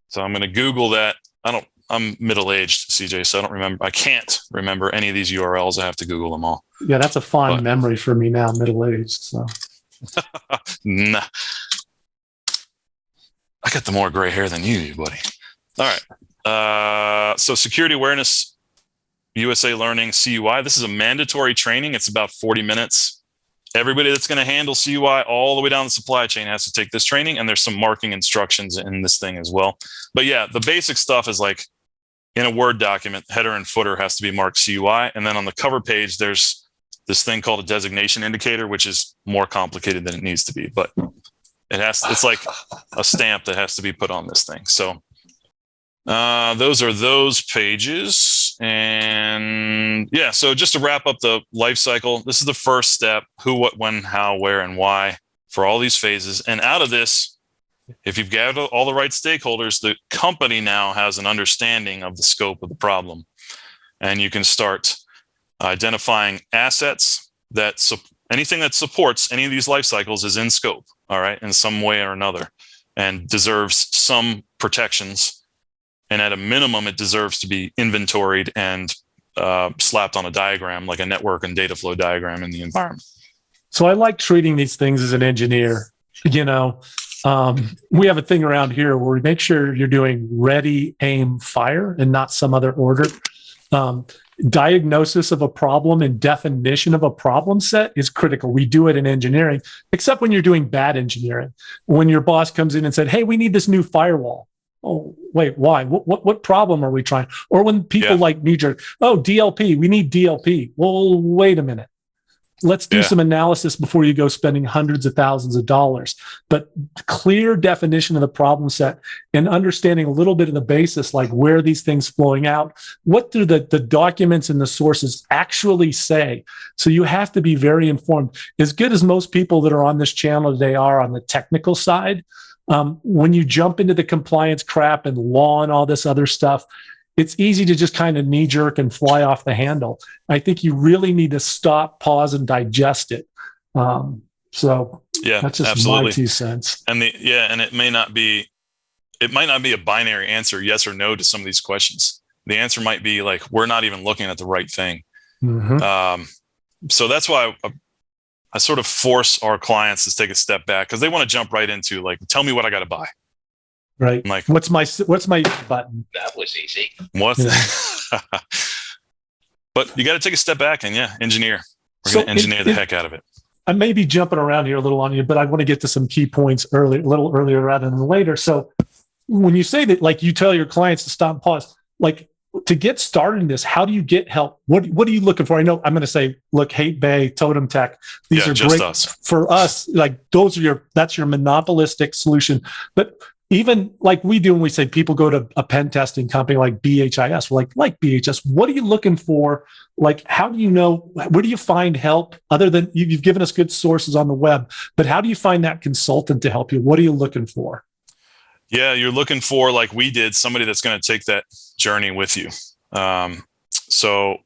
So I'm going to Google that. I'm middle-aged, CJ, so I can't remember any of these URLs. I have to Google them all. Yeah, that's a fond memory for me now, middle-aged. So. Nah. I got the more gray hair than you, buddy. All right. So Security Awareness USA Learning CUI. This is a mandatory training. It's about 40 minutes. Everybody that's going to handle CUI all the way down the supply chain has to take this training, and there's some marking instructions in this thing as well. But yeah, the basic stuff is like in a Word document, header and footer has to be marked CUI. And then on the cover page, there's this thing called a designation indicator, which is more complicated than it needs to be. But It's like a stamp that has to be put on this thing. So those are those pages. And yeah, so just to wrap up the life cycle, this is the first step: who, what, when, how, where, and why for all these phases. And out of this, if you've gathered all the right stakeholders, the company now has an understanding of the scope of the problem. And you can start identifying assets that anything that supports any of these life cycles is in scope, all right, in some way or another, and deserves some protections. And at a minimum, it deserves to be inventoried and slapped on a diagram, like a network and data flow diagram in the environment. So I like treating these things as an engineer. You know, we have a thing around here where we make sure you're doing ready, aim, fire, and not some other order. Diagnosis of a problem and definition of a problem set is critical. We do it in engineering, except when you're doing bad engineering. When your boss comes in and said, "Hey, we need this new firewall." Oh, wait, why? What problem are we trying? Or when people like knee-jerk, "Oh, DLP, we need DLP." Well, wait a minute. Let's do some analysis before you go spending hundreds of thousands of dollars. But clear definition of the problem set and understanding a little bit of the basis, like where are these things flowing out? What do the documents and the sources actually say? So you have to be very informed. As good as most people that are on this channel today are on the technical side, when you jump into the compliance crap and law and all this other stuff, it's easy to just kind of knee jerk and fly off the handle. I think you really need to stop, pause, and digest it. So that's just my 2 cents. And and it might not be a binary answer, yes or no, to some of these questions. The answer might be like, we're not even looking at the right thing. Mm-hmm. So that's why I sort of force our clients to take a step back, because they want to jump right into like, tell me what I got to buy. Right. I'm like, what's my button? That was easy. What? Yeah. But you got to take a step back and engineer. We're going to engineer the heck out of it. I may be jumping around here a little on you, but I want to get to some key points a little earlier rather than later. So when you say that, like, you tell your clients to stop and pause, like, to get started in this, how do you get help? What are you looking for? I know I'm going to say, look, Hate Bay, Totem Tech, these are great for us. Like, that's your monopolistic solution. But even like we do when we say people go to a pen testing company like BHIS, we're like BHIS, what are you looking for? Like, how do you know, where do you find help other than you've given us good sources on the web, but how do you find that consultant to help you? What are you looking for? Yeah, you're looking for, like we did, somebody that's going to take that journey with you. So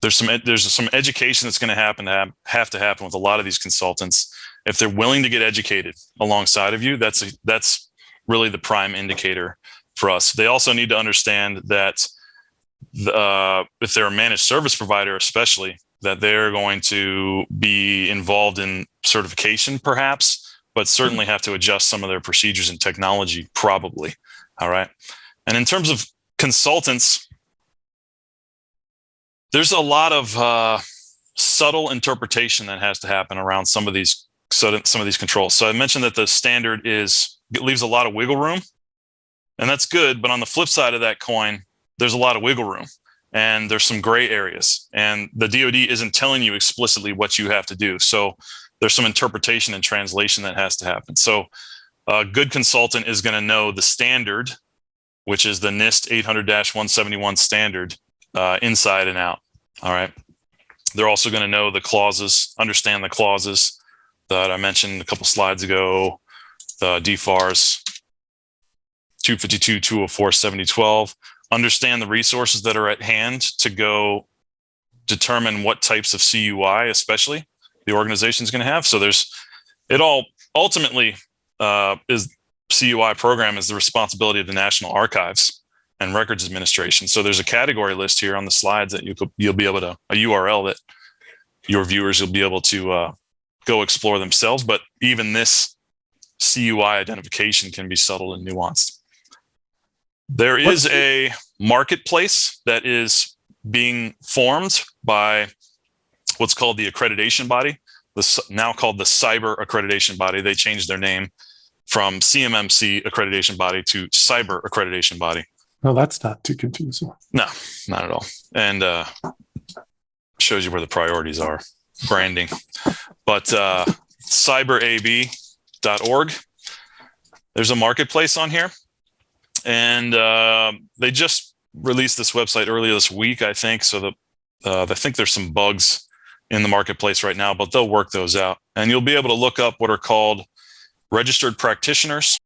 there's some education that's going to have to happen with a lot of these consultants. If they're willing to get educated alongside of you, that's really the prime indicator for us. They also need to understand that if they're a managed service provider, especially, that they're going to be involved in certification, perhaps, but certainly have to adjust some of their procedures and technology, probably. All right. And in terms of consultants, there's a lot of subtle interpretation that has to happen around some of these controls. So I mentioned that the standard leaves a lot of wiggle room, and that's good. But on the flip side of that coin, there's a lot of wiggle room, and there's some gray areas, and the DoD isn't telling you explicitly what you have to do. So there's some interpretation and translation that has to happen. So a good consultant is going to know the standard, which is the NIST 800-171 standard, inside and out. All right. They're also going to know the clauses, understand the clauses that I mentioned a couple slides ago, the DFARS 252, 204, 7012, understand the resources that are at hand to go determine what types of CUI, especially, the organization is going to have. So ultimately is CUI program is the responsibility of the National Archives and Records Administration. So there's a category list here on the slides that you'll be able to, a URL that your viewers will be able to go explore themselves. But even this CUI identification can be subtle and nuanced. There is a marketplace that is being formed by what's called the accreditation body, now called the Cyber Accreditation Body. They changed their name from Cmmc Accreditation Body to Cyber Accreditation Body. No, that's not too confusing. No, not at all. And shows you where the priorities are, branding. But Cyber AB cmmc.org. There's a marketplace on here, and they just released this website earlier this week, I think. So I think there's some bugs in the marketplace right now, but they'll work those out. And you'll be able to look up what are called registered practitioners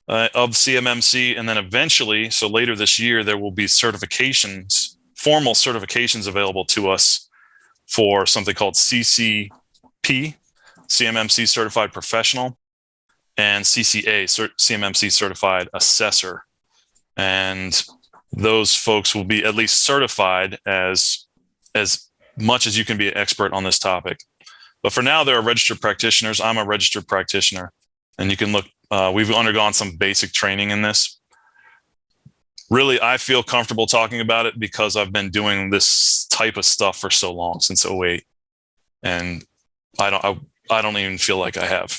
of CMMC. And then eventually, so later this year, there will be certifications, formal certifications available to us for something called CCP, CMMC Certified Professional, and CCA, CMMC Certified Assessor. And those folks will be at least certified as much as you can be an expert on this topic. But for now, there are registered practitioners. I'm a registered practitioner, and you can look, we've undergone some basic training in this. Really, I feel comfortable talking about it because I've been doing this type of stuff for so long, since 2008. And I don't even feel like I have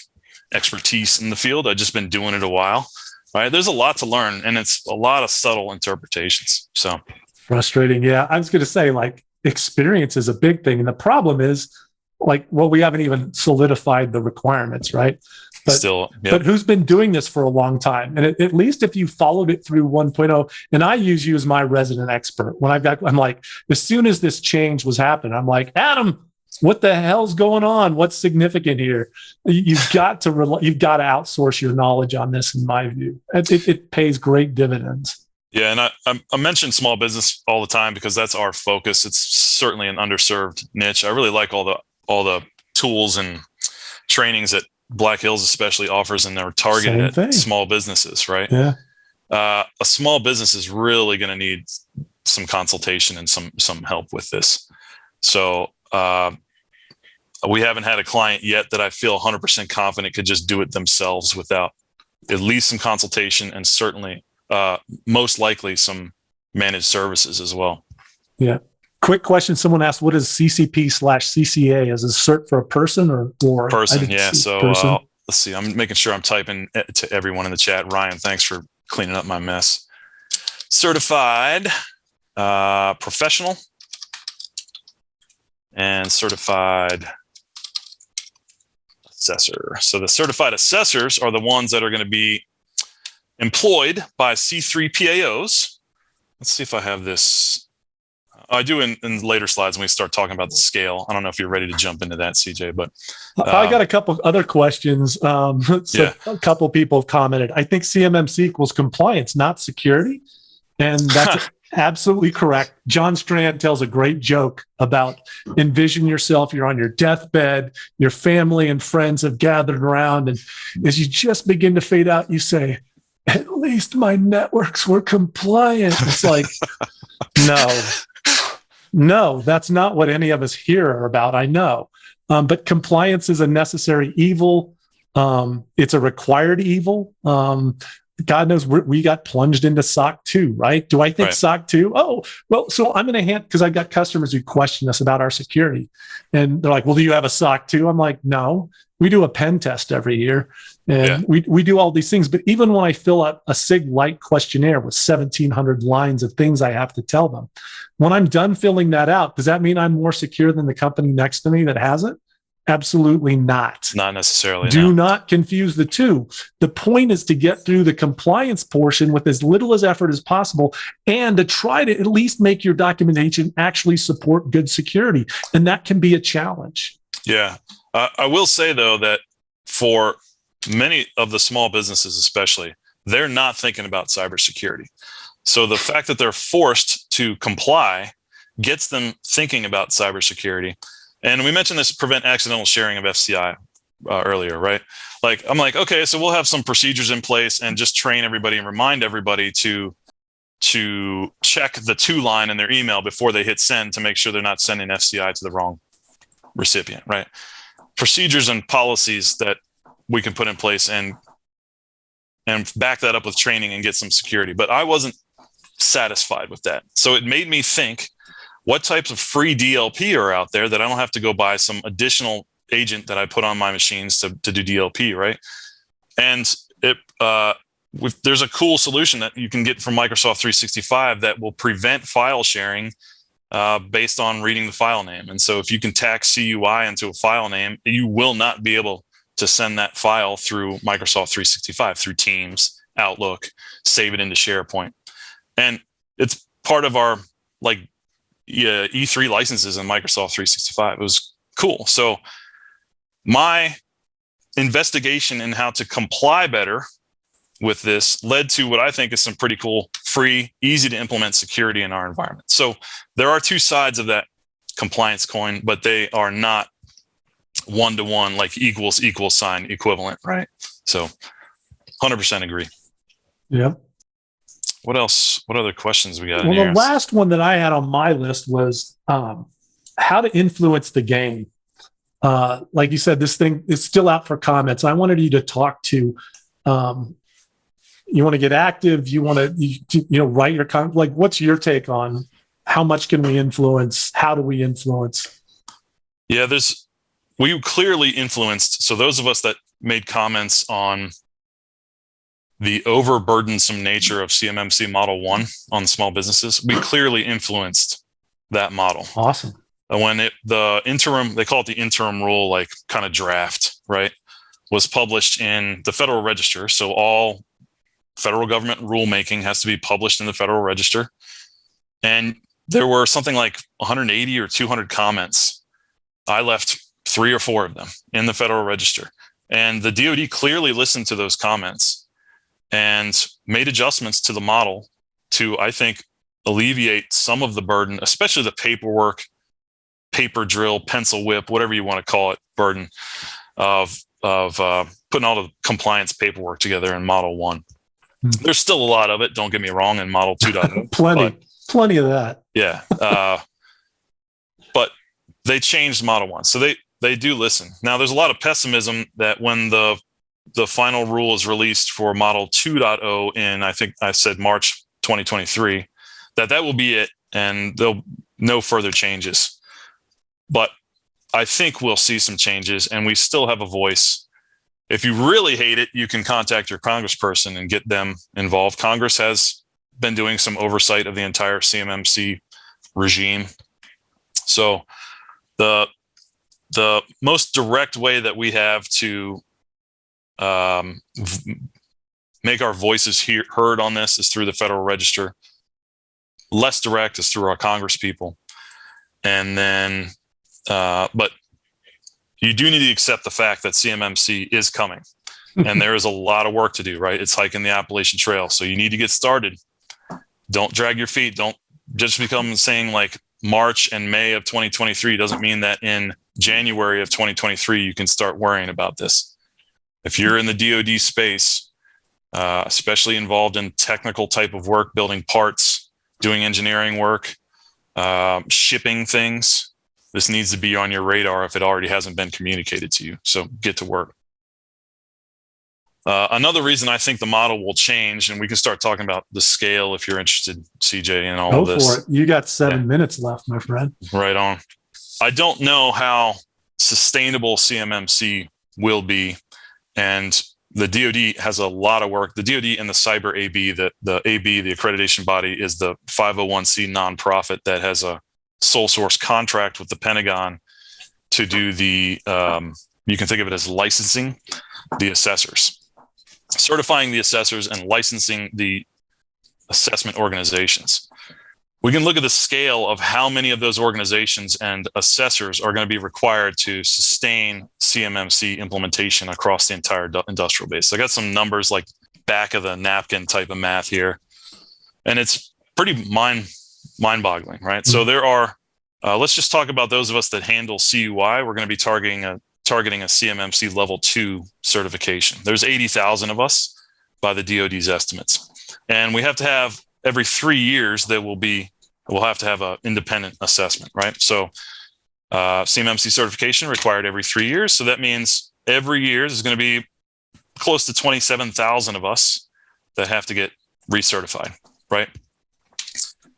expertise in the field. I've just been doing it a while. Right? There's a lot to learn, and it's a lot of subtle interpretations. So frustrating. Yeah. I was going to say, like, experience is a big thing. And the problem is, like, well, we haven't even solidified the requirements, right? But still, yep. But who's been doing this for a long time? And at least if you followed it through 1.0, and I use you as my resident expert. When I'm like, as soon as this change was happening, I'm like, Adam, what the hell's going on? What's significant here? You've got to outsource your knowledge on this, in my view. It pays great dividends. Yeah, and I mention small business all the time because that's our focus. It's certainly an underserved niche. I really like all the tools and trainings that Black Hills especially offers, and they're targeted at small businesses, right? Yeah. A small business is really going to need some consultation and some help with this. So we haven't had a client yet that I feel 100% confident could just do it themselves without at least some consultation, and certainly most likely some managed services as well. Yeah. Quick question. Someone asked, what is CCP/CCA? Is it cert for a person or person? Yeah. So person. Let's see. I'm making sure I'm typing to everyone in the chat. Ryan, thanks for cleaning up my mess. Certified professional and certified assessor. So the certified assessors are the ones that are going to be employed by C3PAOs. Let's see if I have this. I do in later slides when we start talking about the scale. I don't know if you're ready to jump into that, CJ, but I got a couple other questions. A couple people have commented. I think CMMC equals compliance, not security. And that's absolutely correct. John Strand tells a great joke about envision yourself. You're on your deathbed. Your family and friends have gathered around. And as you just begin to fade out, you say, at least my networks were compliant. It's like, no, that's not what any of us here are about. I know. But compliance is a necessary evil. It's a required evil. God knows we got plunged into SOC 2, right? Do I think SOC 2? Oh, well, so I'm going to because I've got customers who question us about our security. And they're like, well, do you have a SOC 2? I'm like, no, we do a pen test every year. And we do all these things. But even when I fill out a SIG Lite questionnaire with 1,700 lines of things I have to tell them, when I'm done filling that out, does that mean I'm more secure than the company next to me that hasn't? Absolutely not. Not necessarily. Do not confuse the two. The point is to get through the compliance portion with as little as effort as possible, and to try to at least make your documentation actually support good security. And that can be a challenge. Yeah. I will say, though, that for many of the small businesses, especially, they're not thinking about cybersecurity. So the fact that they're forced to comply gets them thinking about cybersecurity. And we mentioned this prevent accidental sharing of FCI earlier, right? Like, I'm like, okay, so we'll have some procedures in place and just train everybody and remind everybody to check the to line in their email before they hit send to make sure they're not sending FCI to the wrong recipient, right? Procedures and policies that we can put in place and back that up with training and get some security. But I wasn't satisfied with that. So it made me think, what types of free DLP are out there that I don't have to go buy some additional agent that I put on my machines to do DLP, right? And there's a cool solution that you can get from Microsoft 365 that will prevent file sharing based on reading the file name. And so if you can tack CUI into a file name, you will not be able to send that file through Microsoft 365, through Teams, Outlook, save it into SharePoint. And it's part of our E3 licenses in Microsoft 365. It was cool. So my investigation in how to comply better with this led to what I think is some pretty cool, free, easy to implement security in our environment. So there are two sides of that compliance coin, but they are not one-to-one, like equals sign equivalent, right? So 100% agree. Yeah. What else? What other questions we got? Well, the last one that I had on my list was how to influence the game. Like you said, this thing is still out for comments. I wanted you to talk to, you want to get active, you want to, write your comment. Like, what's your take on how much can we influence? How do we influence? Yeah, we clearly influenced. So those of us that made comments on the overburdensome nature of CMMC Model 1 on small businesses, we clearly influenced that model. Awesome. And when the interim, they call it the interim rule, like kind of draft, right, was published in the Federal Register. So all federal government rulemaking has to be published in the Federal Register. And there were something like 180 or 200 comments. I left 3 or 4 of them in the Federal Register. And the DoD clearly listened to those comments and made adjustments to the model to, I think, alleviate some of the burden, especially the paperwork, paper drill, pencil whip, whatever you want to call it, burden of putting all the compliance paperwork together in Model 1. There's still a lot of it, don't get me wrong, in Model 2.0. Plenty of that. Yeah. But they changed Model 1. So they do listen. Now, there's a lot of pessimism that when the final rule is released for Model 2.0 in, I think I said March 2023, that will be it, and there'll no further changes. But I think we'll see some changes, and we still have a voice. If you really hate it, you can contact your congressperson and get them involved. Congress has been doing some oversight of the entire CMMC regime. So the most direct way that we have to make our voices heard on this is through the Federal Register. Less direct is through our Congress people. And then, but you do need to accept the fact that CMMC is coming. And there is a lot of work to do, right? It's hiking the Appalachian Trail. So you need to get started. Don't drag your feet. Don't just become saying like March and May of 2023 doesn't mean that in January of 2023 you can start worrying about this. If you're in the DoD space, especially involved in technical type of work, building parts, doing engineering work, shipping things, this needs to be on your radar if it already hasn't been communicated to you. So get to work. Another reason I think the model will change, and we can start talking about the scale if you're interested, CJ, in all of this. Go for it. You got 7 minutes left, my friend. Right on. I don't know how sustainable CMMC will be, and the DoD has a lot of work. The DoD and the Cyber AB, the AB, the accreditation body, is the 501c nonprofit that has a sole source contract with the Pentagon to do the, you can think of it as licensing the assessors, certifying the assessors and licensing the assessment organizations. We can look at the scale of how many of those organizations and assessors are going to be required to sustain CMMC implementation across the entire industrial base. So I got some numbers like back of the napkin type of math here, and it's pretty mind-boggling, right? Mm-hmm. So there are, let's just talk about those of us that handle CUI. We're going to be targeting a CMMC level 2 certification. There's 80,000 of us by the DoD's estimates. And we have to have every 3 years we'll have to have an independent assessment, right? So CMMC certification required every 3 years. So that means every year there's going to be close to 27,000 of us that have to get recertified, right?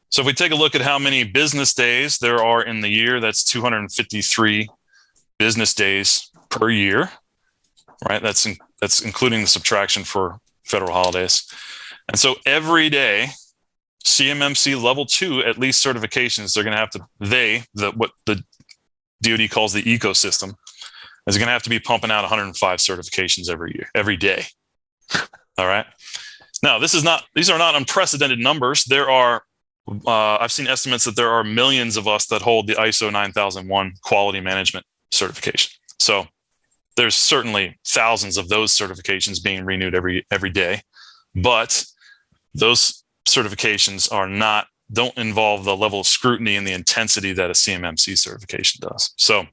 So if we take a look at how many business days there are in the year, that's 253 business days per year, right? That's including the subtraction for federal holidays. And so every day, CMMC level 2, at least certifications, they're going to have to, what the DoD calls the ecosystem, is going to have to be pumping out 105 certifications every day. All right. Now, these are not unprecedented numbers. There are, I've seen estimates that there are millions of us that hold the ISO 9001 quality management certification. So there's certainly thousands of those certifications being renewed every day, but those certifications don't involve the level of scrutiny and the intensity that a CMMC certification does. So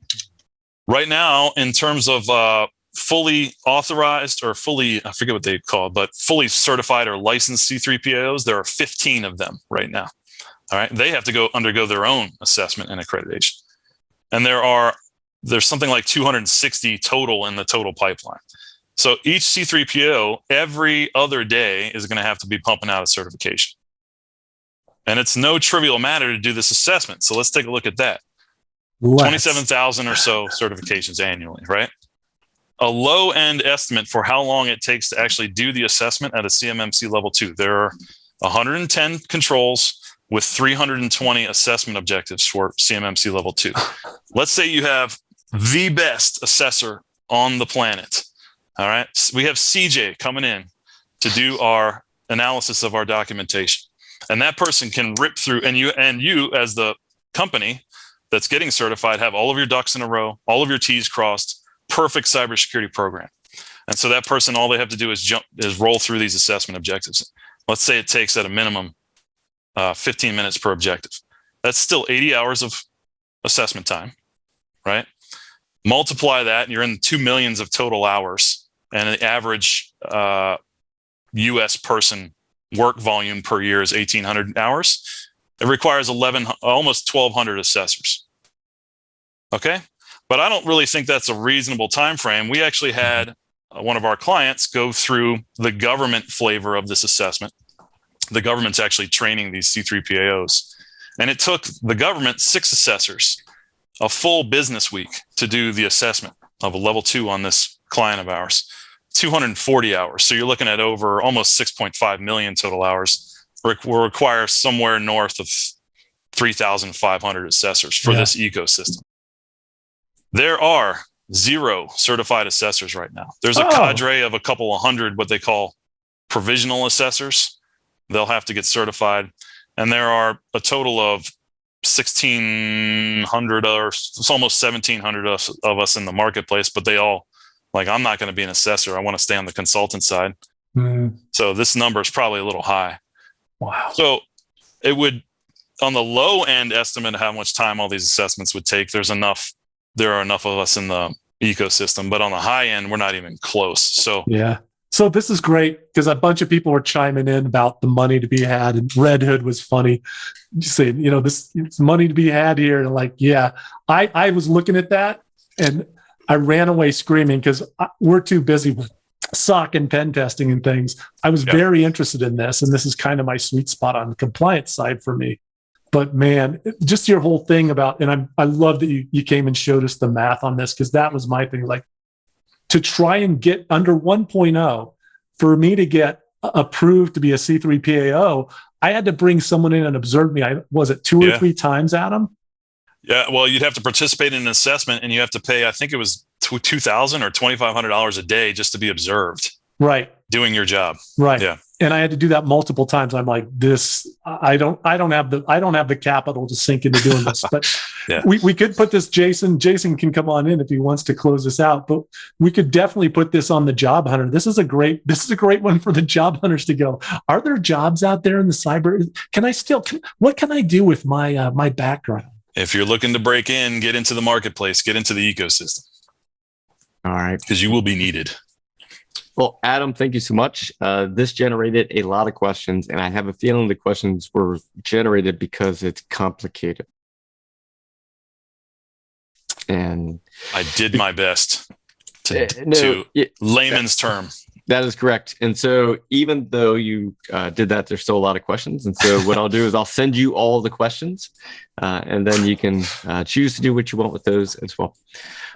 right now, in terms of fully authorized or fully, I forget what they call it, but fully certified or licensed C3PAOs, there are 15 of them right now. All right. They have to undergo their own assessment and accreditation. And there's something like 260 total in the total pipeline. So each C3PO every other day is going to have to be pumping out a certification. And it's no trivial matter to do this assessment. So let's take a look at that. 27,000 or so certifications annually, right? A low end estimate for how long it takes to actually do the assessment at a CMMC level 2. There are 110 controls with 320 assessment objectives for CMMC level 2. Let's say you have the best assessor on the planet. All right. We have CJ coming in to do our analysis of our documentation. And that person can rip through, and you as the company that's getting certified have all of your ducks in a row, all of your T's crossed, perfect cybersecurity program. And so that person, all they have to do is roll through these assessment objectives. Let's say it takes at a minimum 15 minutes per objective. That's still 80 hours of assessment time, right? Multiply that, and you're in the 2 millions of total hours. And the average U.S. person work volume per year is 1,800 hours. It requires almost 1,200 assessors. Okay, but I don't really think that's a reasonable time frame. We actually had one of our clients go through the government flavor of this assessment. The government's actually training these C3PAOs, and it took the government 6 assessors a full business week to do the assessment of a level 2 on this client of ours. 240 hours. So you're looking at over almost 6.5 million total hours. Will require somewhere north of 3,500 assessors for this ecosystem. There are 0 certified assessors right now. There's a cadre of a couple of hundred, what they call provisional assessors. They'll have to get certified. And there are a total of 1,600 or it's almost 1,700 of us in the marketplace, but they all, like, I'm not going to be an assessor. I want to stay on the consultant side. So this number is probably a little high. Wow. So it would, on the low end estimate of how much time all these assessments would take, there are enough of us in the ecosystem, but on the high end, we're not even close. So yeah. So this is great because a bunch of people were chiming in about the money to be had, and Red Hood was funny. Just saying, it's money to be had here. And like, yeah, I was looking at that and I ran away screaming because we're too busy with SOC and pen testing and things. I was very interested in this, and this is kind of my sweet spot on the compliance side for me. But man, just your whole thing about, and I love that you came and showed us the math on this, because that was my thing. Like, to try and get under 1.0, for me to get approved to be a C3PAO, I had to bring someone in and observe me. Was it 2 or 3 times, Adam? Yeah, well, you'd have to participate in an assessment, and you have to pay, I think it was $2,000 or $2,500 a day just to be observed. Right. Doing your job. Right. Yeah. And I had to do that multiple times. I'm like, I don't have the capital to sink into doing this. But we could put this, Jason can come on in if he wants to close this out, but we could definitely put this on the job hunter. This is a great one for the job hunters to go. Are there jobs out there in the cyber? What can I do with my background? If you're looking to break in, get into the marketplace, get into the ecosystem. All right. Because you will be needed. Well, Adam, thank you so much. This generated a lot of questions, and I have a feeling the questions were generated because it's complicated. And I did my best to layman's term. That is correct. And so even though you did that, there's still a lot of questions. And so what I'll do is I'll send you all the questions, and then you can choose to do what you want with those as well.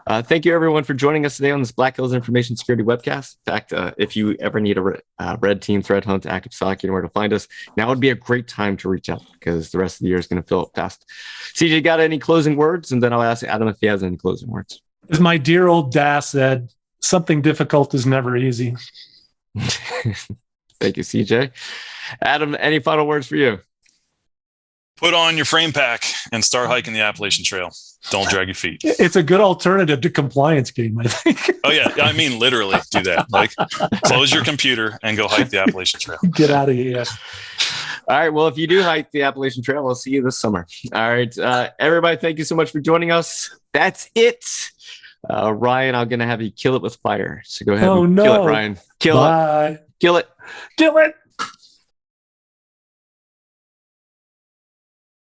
Thank you, everyone, for joining us today on this Black Hills Information Security webcast. In fact, if you ever need a red team, threat hunt, active SOC, you know where to find us. Now would be a great time to reach out because the rest of the year is going to fill up fast. CJ, got any closing words? And then I'll ask Adam if he has any closing words. As my dear old dad said, something difficult is never easy. Thank you, CJ. Adam, any final words for you? Put on your frame pack and start hiking the Appalachian Trail. Don't drag your feet. It's a good alternative to compliance game, I think. Oh, yeah. I mean, literally do that. Like, close your computer and go hike the Appalachian Trail. Get out of here. All right. Well, if you do hike the Appalachian Trail, we'll see you this summer. All right. Everybody, thank you so much for joining us. That's it. Ryan, I'm going to have you kill it with fire. So go ahead and kill it, Ryan. Kill it. Bye. Kill it. Kill it.